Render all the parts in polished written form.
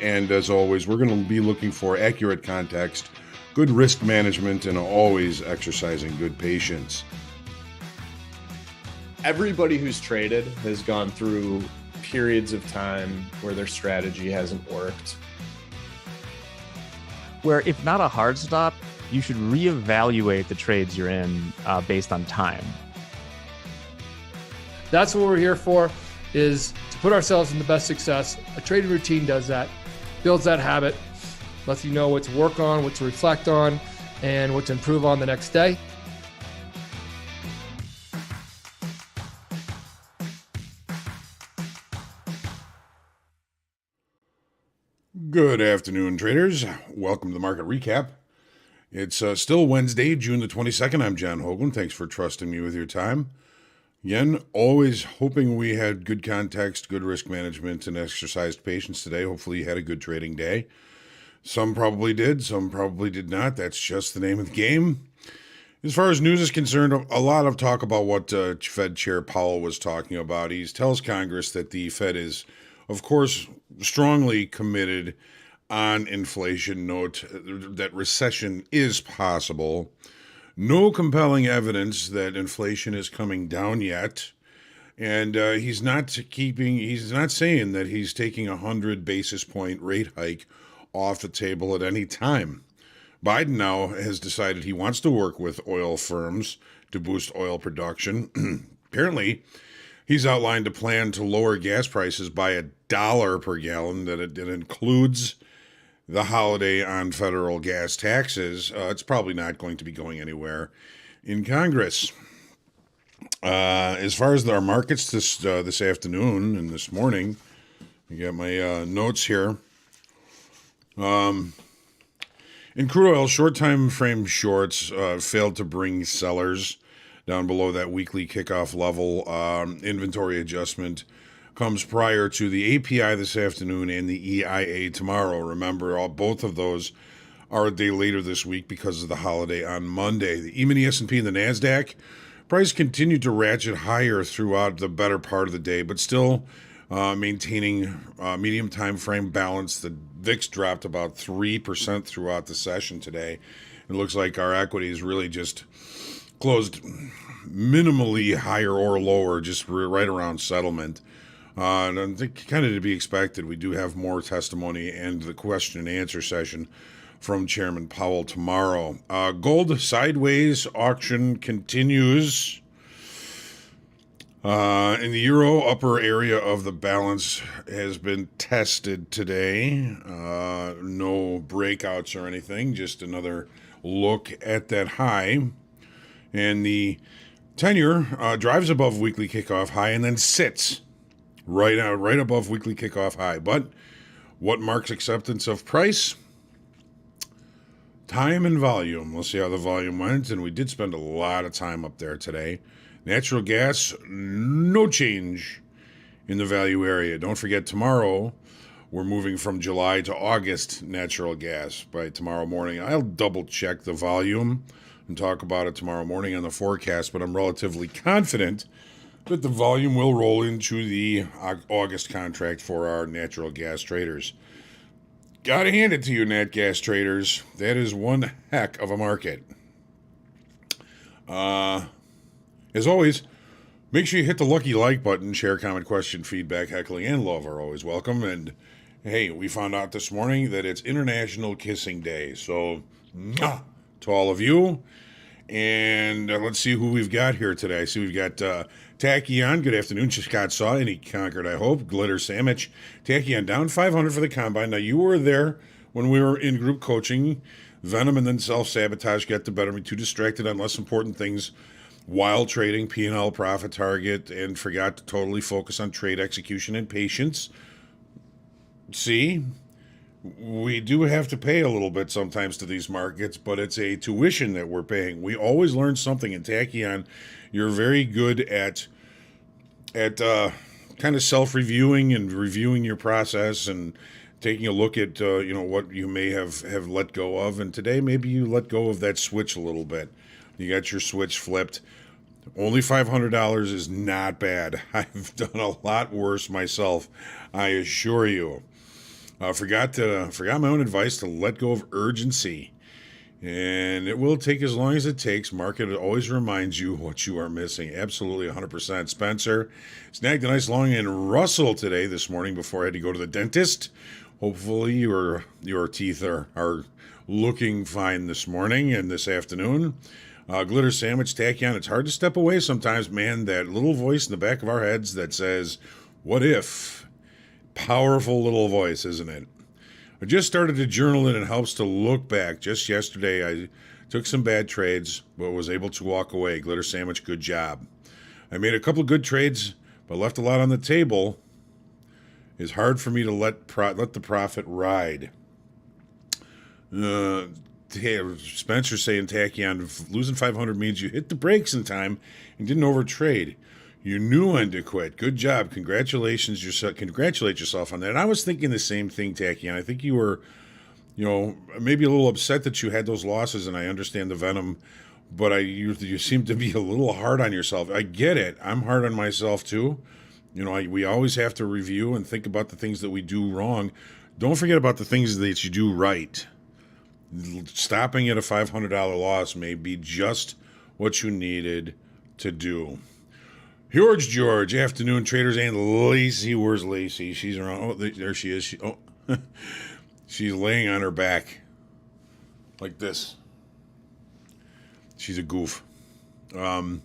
And as always, we're going to be looking for accurate context, good risk management, and always exercising good patience. Everybody who's traded has gone through periods of time where their strategy hasn't worked. Where if not a hard stop, you should reevaluate the trades you're in based on time. That's what we're here for, is to put ourselves in the best success. A trading routine does that, builds that habit, lets you know what to work on, what to reflect on, and what to improve on the next day. Good afternoon, traders. Welcome to the Market Recap. It's still Wednesday, June the 22nd. I'm John Hoagland. Thanks for trusting me with your time. Again, always hoping we had good context, good risk management, and exercised patience today. Hopefully you had a good trading day. Some probably did, some probably did not. That's just the name of the game. As far as news is concerned, a lot of talk about what Fed Chair Powell was talking about. He tells Congress that the Fed is, of course, strongly committed on inflation. Note that recession is possible. No compelling evidence that inflation is coming down yet. And he's not saying that he's taking a 100 basis point rate hike off the table at any time. Biden now has decided he wants to work with oil firms to boost oil production. Apparently, he's outlined a plan to lower gas prices by $1 per gallon. That it includes the holiday on federal gas taxes. It's probably not going to be going anywhere in Congress. As far as our markets this afternoon and this morning, I got my notes here. In crude oil, short time frame shorts failed to bring sellers down below that weekly kickoff level. Inventory adjustment comes prior to the API this afternoon and the EIA tomorrow. Remember, both of those are a day later this week because of the holiday on Monday. Even the S&P and the NASDAQ price continued to ratchet higher throughout the better part of the day, but still maintaining medium time frame balance. The VIX dropped about 3% throughout the session today. It looks like our equities really just closed minimally higher or lower, just right around settlement. And I think kind of to be expected, we do have more testimony and the question and answer session from Chairman Powell tomorrow. Gold sideways auction continues. In the euro, upper area of the balance has been tested today. No breakouts or anything, just another look at that high. And the 10-year drives above weekly kickoff high and then sits right above weekly kickoff high. But what marks acceptance of price? Time and volume. We'll see how the volume went, and we did spend a lot of time up there today. Natural gas, no change in the value area. Don't forget, tomorrow we're moving from July to August natural gas by tomorrow morning. I'll double check the volume and talk about it tomorrow morning on the forecast, but I'm relatively confident that the volume will roll into the August contract for our natural gas traders. Gotta hand it to you, nat gas traders. That is one heck of a market. As always, make sure you hit the lucky like button. Share, comment, question, feedback, heckling, and love are always welcome. And hey, we found out this morning that it's International Kissing Day. So, to all of you. And let's see who we've got here today. I see we've got Tachyon. Good afternoon. Scott Saw, and he conquered, I hope. Glitter Sandwich. Tachyon down 500 for the combine. Now, you were there when we were in group coaching. Venom and then self-sabotage got the better of me. Too distracted on less important things while trading, P&L, profit target, and forgot to totally focus on trade execution and patience. See? We do have to pay a little bit sometimes to these markets, but it's a tuition that we're paying. We always learn something. In Tachyon, you're very good at kind of self-reviewing and reviewing your process and taking a look at what you may have let go of. And today, maybe you let go of that switch a little bit. You got your switch flipped. Only $500 is not bad. I've done a lot worse myself, I assure you. Forgot my own advice to let go of urgency. And it will take as long as it takes. Market always reminds you what you are missing. Absolutely 100%. Spencer snagged a nice long in Russell today this morning before I had to go to the dentist. Hopefully your teeth are looking fine this morning and this afternoon. Glitter sandwich, Tachyon. It's hard to step away sometimes, man. That little voice in the back of our heads that says, what if? Powerful little voice, isn't it? I just started to journal it and it helps to look back. Just yesterday, I took some bad trades, but was able to walk away. Glitter sandwich, good job. I made a couple of good trades, but left a lot on the table. It's hard for me to let the profit ride. Spencer saying, Tachyon, losing 500 means you hit the brakes in time and didn't overtrade. You knew when to quit. Good job. Congratulate yourself on that. And I was thinking the same thing, Tachyon. I think you were, maybe a little upset that you had those losses, and I understand the venom, but you seem to be a little hard on yourself. I get it. I'm hard on myself too. We always have to review and think about the things that we do wrong. Don't forget about the things that you do right. Stopping at a $500 loss may be just what you needed to do. George, afternoon traders, and Lacey. Where's Lacey? She's around. Oh, there she is. She's laying on her back like this. She's a goof. But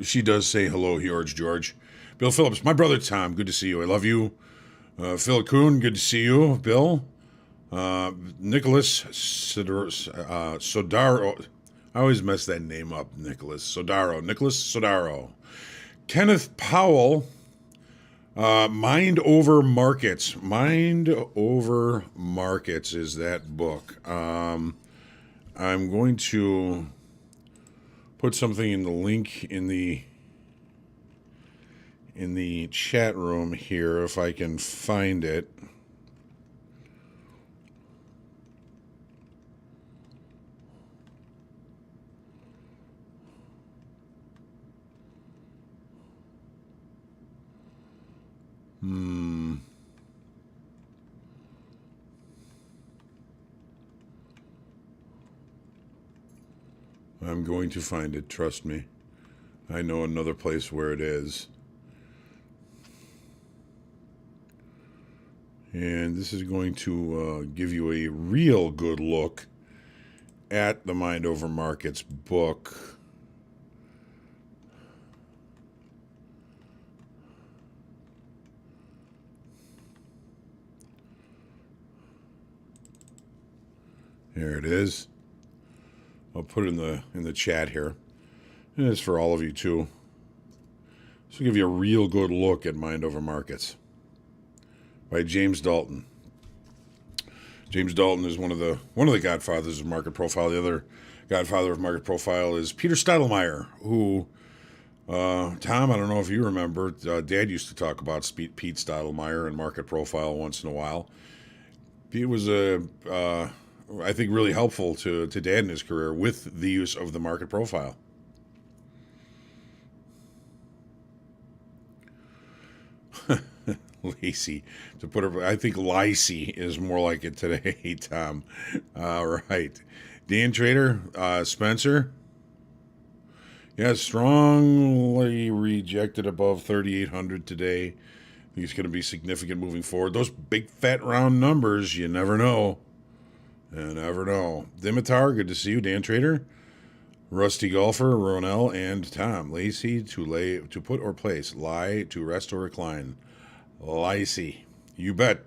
she does say hello, George. Bill Phillips, my brother Tom, good to see you. I love you. Phil Kuhn, good to see you. Bill. Nicholas Sodaro. I always mess that name up, Nicholas Sodaro. Kenneth Powell, Mind Over Markets. Mind Over Markets is that book. I'm going to put something in the link in the chat room here if I can find it. I'm going to find it, trust me. I know another place where it is. And this is going to give you a real good look at the Mind Over Markets book. There it is. I'll put it in the chat here. And it's for all of you too. This will give you a real good look at Mind Over Markets by James Dalton. James Dalton is one of the godfathers of Market Profile. The other godfather of Market Profile is Peter Stottlemyre, who Tom, I don't know if you remember, Dad used to talk about Pete Stottlemyre and Market Profile once in a while. Pete was I think really helpful to Dad in his career with the use of the Market Profile. Lacey, I think Lacey is more like it today, Tom. All right. Dan Trader, Spencer. Yeah, strongly rejected above 3,800 today. I think it's going to be significant moving forward. Those big, fat, round numbers, you never know. You never know. Dimitar, good to see you. Dan Trader, Rusty Golfer, Ronell, and Tom. Lacey, to put or place. Lie, to rest or recline. Lacey. You bet,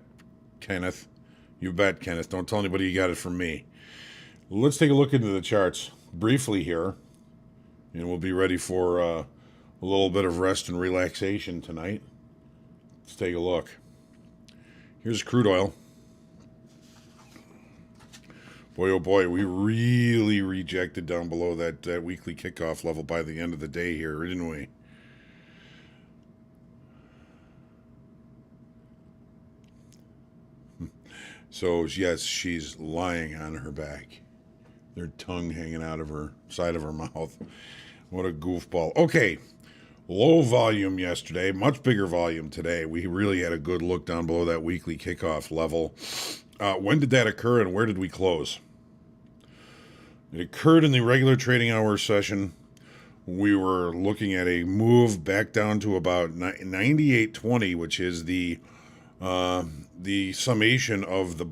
Kenneth. You bet, Kenneth. Don't tell anybody you got it from me. Let's take a look into the charts briefly here. And we'll be ready for a little bit of rest and relaxation tonight. Let's take a look. Here's crude oil. Boy, oh boy, we really rejected down below that weekly kickoff level by the end of the day here, didn't we? So, yes, she's lying on her back. Their tongue hanging out of her side of her mouth. What a goofball. Okay, Low volume yesterday, much bigger volume today. We really had a good look down below that weekly kickoff level. When did that occur and where did we close? It occurred in the regular trading hour session. We were looking at a move back down to about 98.20, which is the summation of the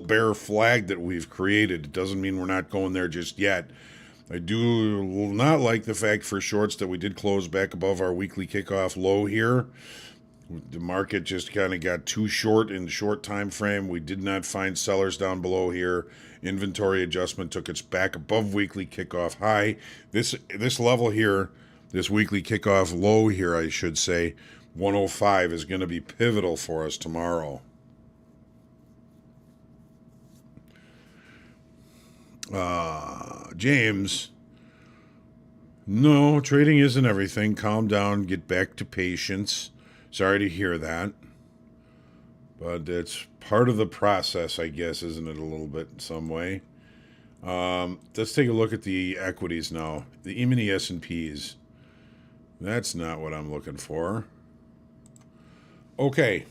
bear flag that we've created. It doesn't mean we're not going there just yet. I do not like the fact for shorts that we did close back above our weekly kickoff low here. The market just kind of got too short in the short time frame. We did not find sellers down below here. Inventory adjustment took us back above weekly kickoff high. This level here, this weekly kickoff low here, I should say, 105 is going to be pivotal for us tomorrow. James, no, trading isn't everything. Calm down, get back to patience. Sorry to hear that. But it's part of the process, I guess, isn't it, a little bit in some way? Let's take a look at the equities now. The E-mini S&Ps. That's not what I'm looking for. Okay.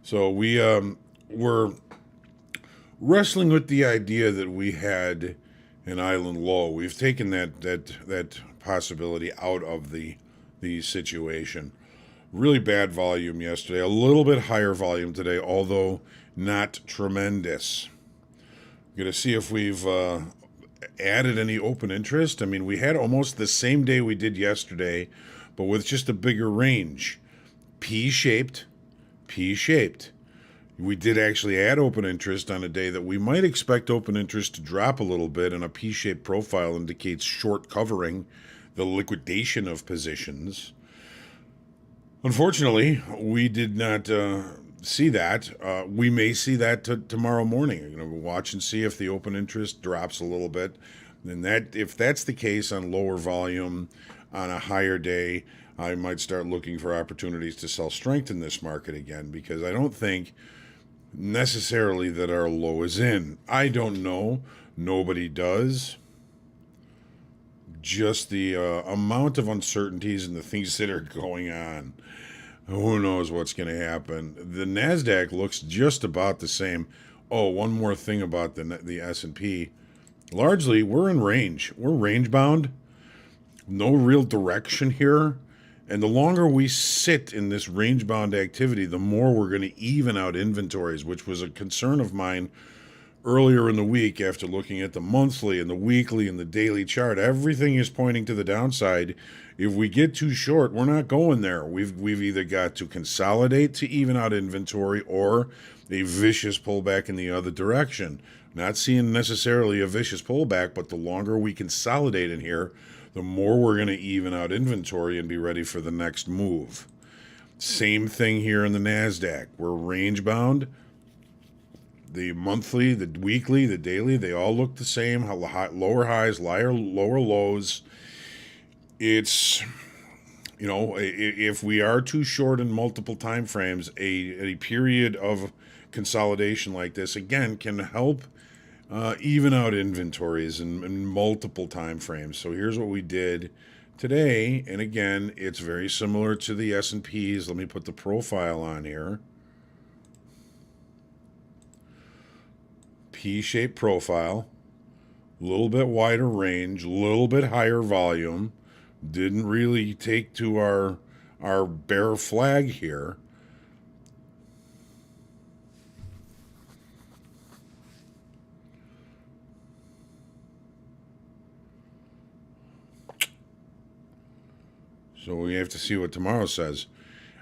So we're wrestling with the idea that we had an island low. We've taken that possibility out of the situation. Really bad volume yesterday. A little bit higher volume today, although not tremendous. We're going to see if we've added any open interest. I mean, we had almost the same day we did yesterday, but with just a bigger range. P-shaped. We did actually add open interest on a day that we might expect open interest to drop a little bit, and a P-shaped profile indicates short covering, the liquidation of positions. Unfortunately, we did not see that. We may see that tomorrow morning. We'll watch and see if the open interest drops a little bit. And if that's the case on lower volume on a higher day, I might start looking for opportunities to sell strength in this market again, because I don't think necessarily that our low is in. I don't know. Nobody does. Just the amount of uncertainties and the things that are going on. Who knows what's going to happen? The NASDAQ looks just about the same. Oh, one more thing about the S&P. Largely, we're in range. We're range bound. No real direction here. And the longer we sit in this range-bound activity, the more we're going to even out inventories, which was a concern of mine earlier in the week after looking at the monthly and the weekly and the daily chart. Everything is pointing to the downside. If we get too short, we're not going there. We've either got to consolidate to even out inventory or a vicious pullback in the other direction. Not seeing necessarily a vicious pullback, but the longer we consolidate in here, the more we're going to even out inventory and be ready for the next move. Same thing here in the NASDAQ. We're range bound. The monthly, the weekly, the daily, they all look the same. Lower highs, lower lows. It's, if we are too short in multiple time frames, a period of consolidation like this, again, can help even out inventories in multiple time frames. So here's what we did today, and again, it's very similar to the S&Ps. Let me put the profile on here. P-shaped profile, a little bit wider range, a little bit higher volume. Didn't really take to our bear flag here. So we have to see what tomorrow says.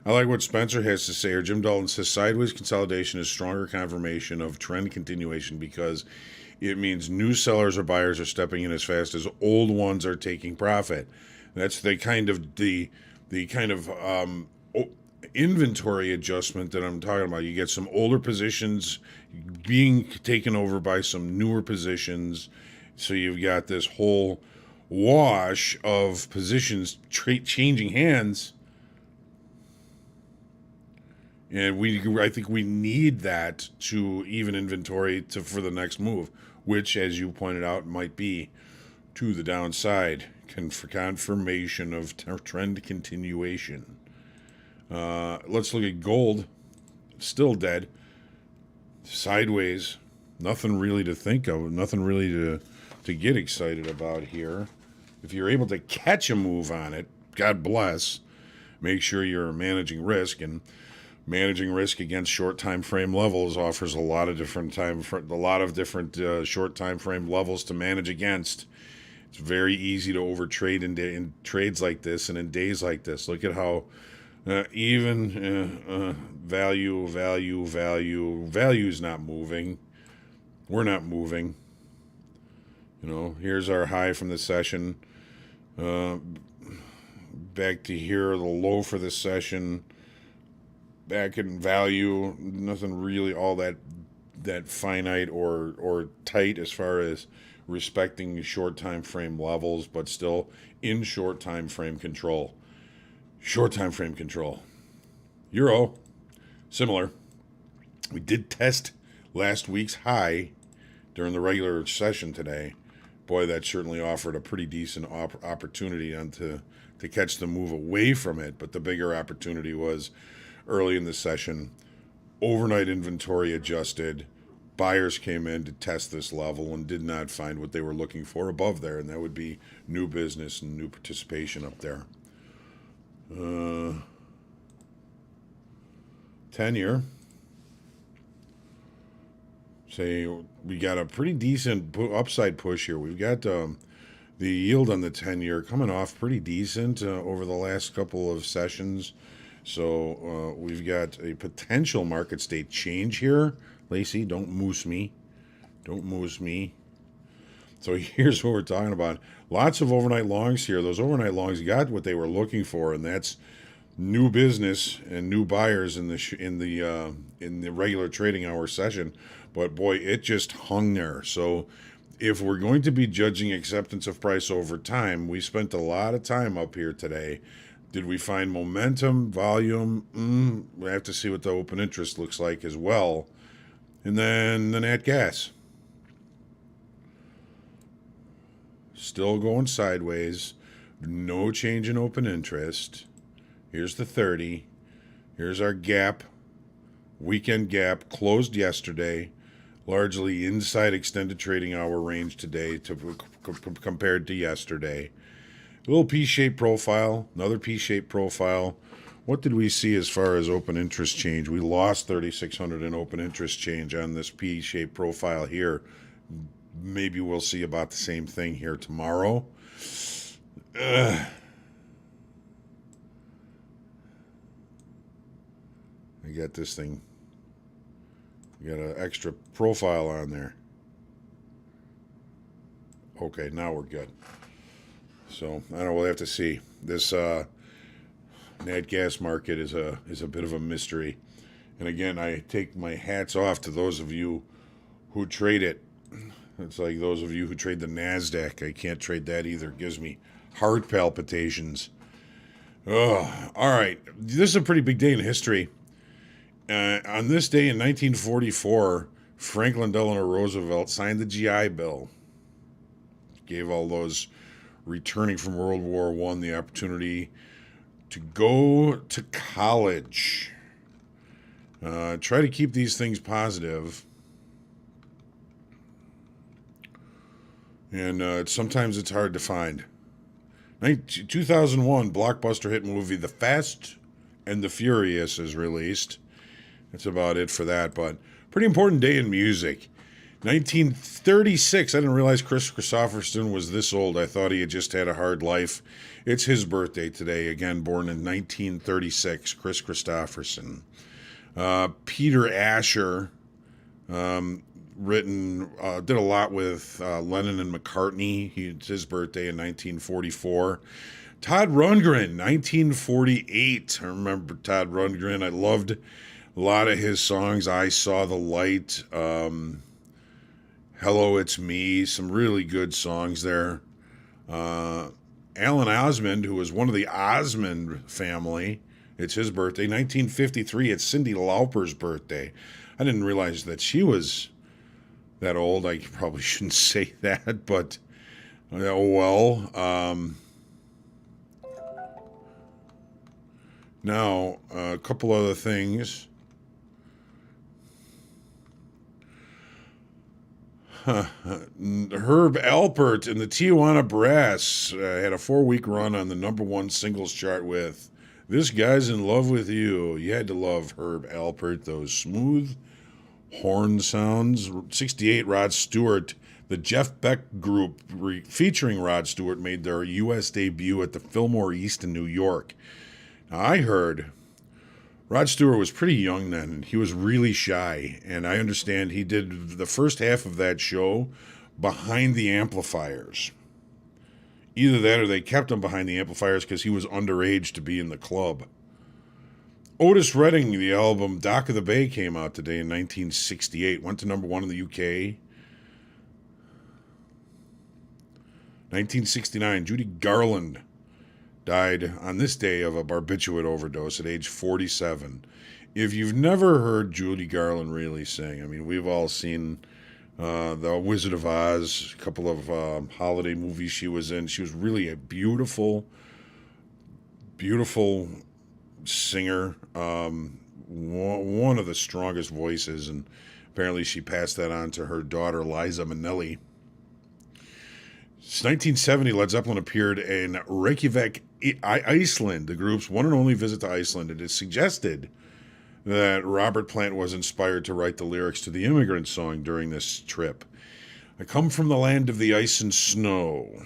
I like what Spencer has to say, or Jim Dalton says, sideways consolidation is stronger confirmation of trend continuation because it means new sellers or buyers are stepping in as fast as old ones are taking profit. That's the kind of inventory adjustment that I'm talking about. You get some older positions being taken over by some newer positions, so you've got this whole wash of positions changing hands, and I think we need that to even inventory for the next move, which, as you pointed out, might be to the downside. For confirmation of trend continuation. Let's look at gold. Still dead. Sideways. Nothing really to think of. Nothing really to get excited about here. If you're able to catch a move on it, God bless. Make sure you're managing risk, and managing risk against short time frame levels offers a lot of different short time frame levels to manage against. It's very easy to overtrade in trades like this and in days like this. Look at how value's not moving. We're not moving. Here's our high from the session. Back to here, the low for the session. Back in value, nothing really all that finite or tight as far as respecting short time frame levels, but still in short time frame control. Short time frame control. Euro, similar. We did test last week's high during the regular session today. Boy, that certainly offered a pretty decent opportunity to catch the move away from it, but the bigger opportunity was early in the session. Overnight inventory adjusted. Buyers came in to test this level and did not find what they were looking for above there, and that would be new business and new participation up there. 10-year. Say we got a pretty decent upside push here. We've got the yield on the 10-year coming off pretty decent over the last couple of sessions. So we've got a potential market state change here. Lacey, don't moose me. Don't moose me. So here's what we're talking about. Lots of overnight longs here. Those overnight longs got what they were looking for, and that's new business and new buyers in the regular trading hour session. But boy, it just hung there. So if we're going to be judging acceptance of price over time, we spent a lot of time up here today. Did we find momentum, volume? We have to see what the open interest looks like as well. And then the nat gas. Still going sideways. No change in open interest. Here's the 30. Here's our gap. Weekend gap. Closed yesterday. Largely inside extended trading hour range today compared to yesterday. A little P-shaped profile. Another P-shaped profile. What did we see as far as open interest change? We lost 3,600 in open interest change on this P-shaped profile here. Maybe we'll see about the same thing here tomorrow. I got this thing. We got an extra profile on there. Okay, now we're good. So I don't know. We'll have to see. This nat gas market is a bit of a mystery. And again, I take my hats off to those of you who trade it. It's like those of you who trade the NASDAQ. I can't trade that either. It gives me heart palpitations. Oh, all right. This is a pretty big day in history. On this day in 1944, Franklin Delano Roosevelt signed the GI Bill. Gave all those returning from World War I the opportunity to go to college. Try to keep these things positive. And sometimes it's hard to find. 2001 blockbuster hit movie The Fast and the Furious is released. That's about it for that, but pretty important day in music. 1936, I didn't realize Chris Christopherson was this old. I thought he had just had a hard life. It's his birthday today, again, born in 1936, Chris Christopherson. Peter Asher, did a lot with Lennon and McCartney. It's his birthday in 1944. Todd Rundgren, 1948. I remember Todd Rundgren. I loved a lot of his songs. I Saw the Light, Hello, It's Me, some really good songs there. Alan Osmond, who was one of the Osmond family, it's his birthday. 1953, it's Cyndi Lauper's birthday. I didn't realize that she was that old. I probably shouldn't say that, but Now, a couple other things. Herb Alpert and the Tijuana Brass had a 4-week run on the #1 singles chart with "This Guy's in Love with You." You had to love Herb Alpert, those smooth horn sounds. 68, Rod Stewart. The Jeff Beck Group, featuring Rod Stewart, made their U.S. debut at the Fillmore East in New York. Now, I heard Rod Stewart was pretty young then. He was really shy, and I understand he did the first half of that show behind the amplifiers. Either that or they kept him behind the amplifiers because he was underage to be in the club. Otis Redding, the album Dock of the Bay, came out today in 1968. Went to #1 in the UK. 1969, Judy Garland died on this day of a barbiturate overdose at age 47. If you've never heard Judy Garland really sing, I mean, we've all seen The Wizard of Oz, a couple of holiday movies she was in. She was really a beautiful, beautiful singer. One of the strongest voices, and apparently she passed that on to her daughter, Liza Minnelli. Since 1970, Led Zeppelin appeared in Reykjavik, Iceland, the group's one and only visit to Iceland. It is suggested that Robert Plant was inspired to write the lyrics to the Immigrant Song during this trip. I come from the land of the ice and snow.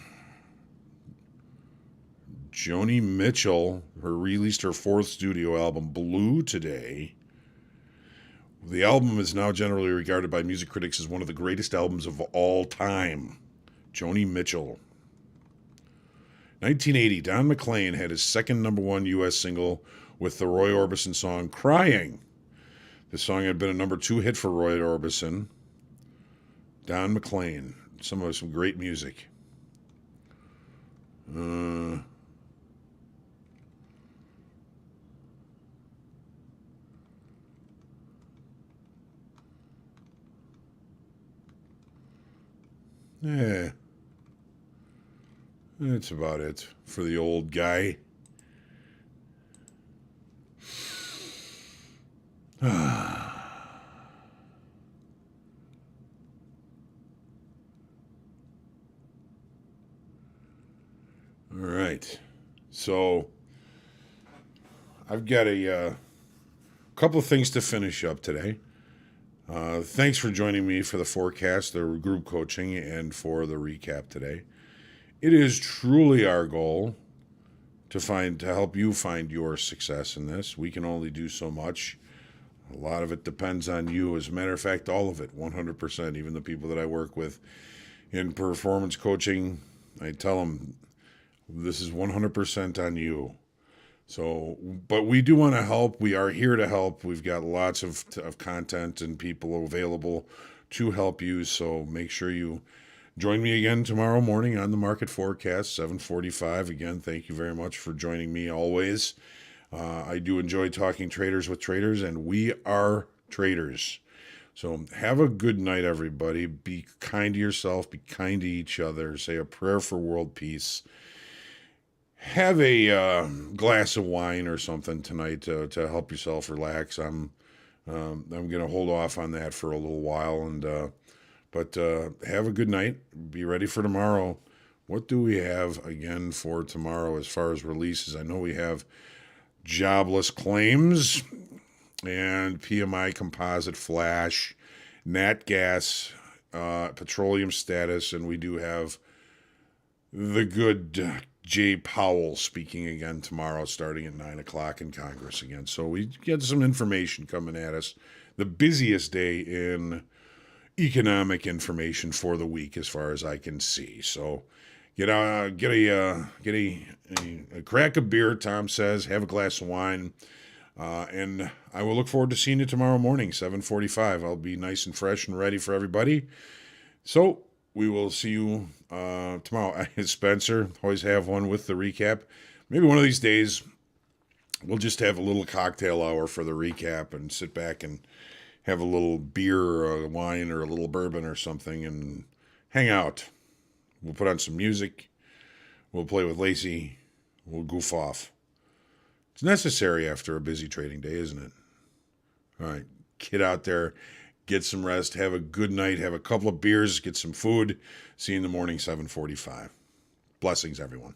Joni Mitchell released her 4th studio album, Blue, today. The album is now generally regarded by music critics as one of the greatest albums of all time. Joni Mitchell. 1980, Don McLean had his second #1 U.S. single with the Roy Orbison song Crying. The song had been a #2 hit for Roy Orbison. Don McLean. Some great music. Yeah. That's about it for the old guy. All right. So I've got a couple of things to finish up today. Thanks for joining me for the forecast, the group coaching, and for the recap today. It is truly our goal to help you find your success in this. We can only do so much. A lot of it depends on you. As a matter of fact, all of it, 100%. Even the people that I work with in performance coaching, I tell them this is 100% on you. So, but we do want to help. We are here to help. We've got lots of content and people available to help you. So make sure you join me again tomorrow morning on the market forecast, 7:45. Again, thank you very much for joining me always. I do enjoy talking traders with traders, and we are traders. So have a good night, everybody. Be kind to yourself. Be kind to each other. Say a prayer for world peace. Have a glass of wine or something tonight to help yourself relax. I'm going to hold off on that for a little while, but have a good night. Be ready for tomorrow. What do we have again for tomorrow as far as releases? I know we have jobless claims and PMI composite flash, nat gas, petroleum status, and we do have the good Jay Powell speaking again tomorrow starting at 9 o'clock in Congress again. So we get some information coming at us. The busiest day in economic information for the week as far as I can see. So get a crack of beer, Tom says, have a glass of wine, and I will look forward to seeing you tomorrow morning, 7:45. I'll be nice and fresh and ready for everybody. So we will see you tomorrow. Spencer, always have one with the recap. Maybe one of these days we'll just have a little cocktail hour for the recap and sit back and have a little beer or a wine or a little bourbon or something and hang out. We'll put on some music. We'll play with Lacey. We'll goof off. It's necessary after a busy trading day, isn't it? All right, get out there, get some rest, have a good night, have a couple of beers, get some food. See you in the morning, 7:45. Blessings, everyone.